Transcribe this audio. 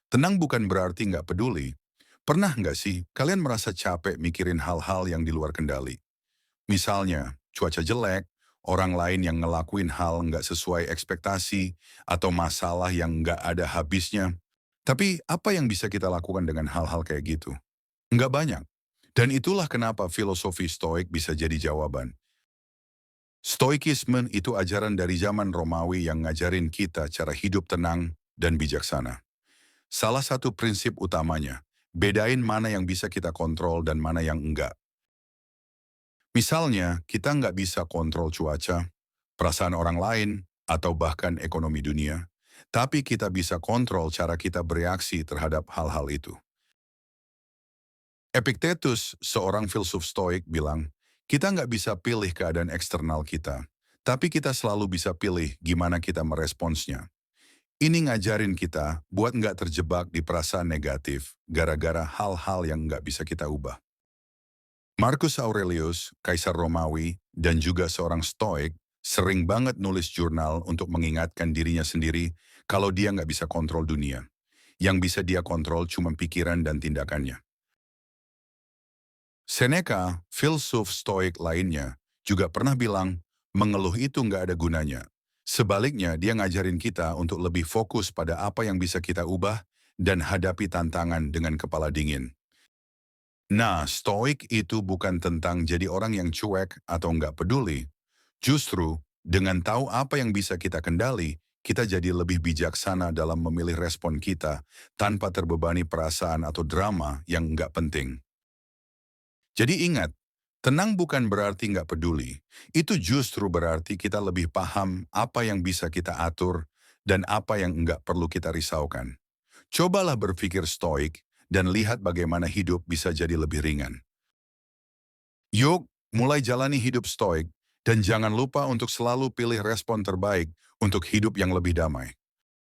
Tenang bukan berarti nggak peduli. Pernah nggak sih kalian merasa capek mikirin hal-hal yang di luar kendali? Misalnya, cuaca jelek, orang lain yang ngelakuin hal nggak sesuai ekspektasi, atau masalah yang nggak ada habisnya. Tapi apa yang bisa kita lakukan dengan hal-hal kayak gitu? Nggak banyak. Dan itulah kenapa filosofi Stoik bisa jadi jawaban. Stoikisme itu ajaran dari zaman Romawi yang ngajarin kita cara hidup tenang dan bijaksana. Salah satu prinsip utamanya, bedain mana yang bisa kita kontrol dan mana yang enggak. Misalnya, kita nggak bisa kontrol cuaca, perasaan orang lain, atau bahkan ekonomi dunia. Tapi kita bisa kontrol cara kita bereaksi terhadap hal-hal itu. Epictetus, seorang filsuf stoik, bilang, kita nggak bisa pilih keadaan eksternal kita, tapi kita selalu bisa pilih gimana kita meresponsnya. Ini ngajarin kita buat nggak terjebak di perasaan negatif gara-gara hal-hal yang nggak bisa kita ubah. Marcus Aurelius, kaisar Romawi, dan juga seorang stoik, sering banget nulis jurnal untuk mengingatkan dirinya sendiri kalau dia nggak bisa kontrol dunia. Yang bisa dia kontrol cuma pikiran dan tindakannya. Seneca, filsuf stoik lainnya, juga pernah bilang, mengeluh itu nggak ada gunanya. Sebaliknya, dia ngajarin kita untuk lebih fokus pada apa yang bisa kita ubah dan hadapi tantangan dengan kepala dingin. Nah, stoik itu bukan tentang jadi orang yang cuek atau nggak peduli. Justru, dengan tahu apa yang bisa kita kendali, kita jadi lebih bijaksana dalam memilih respon kita tanpa terbebani perasaan atau drama yang nggak penting. Jadi ingat, tenang bukan berarti nggak peduli. Itu justru berarti kita lebih paham apa yang bisa kita atur dan apa yang nggak perlu kita risaukan. Cobalah berpikir stoik dan lihat bagaimana hidup bisa jadi lebih ringan. Yuk, mulai jalani hidup stoik dan jangan lupa untuk selalu pilih respon terbaik untuk hidup yang lebih damai.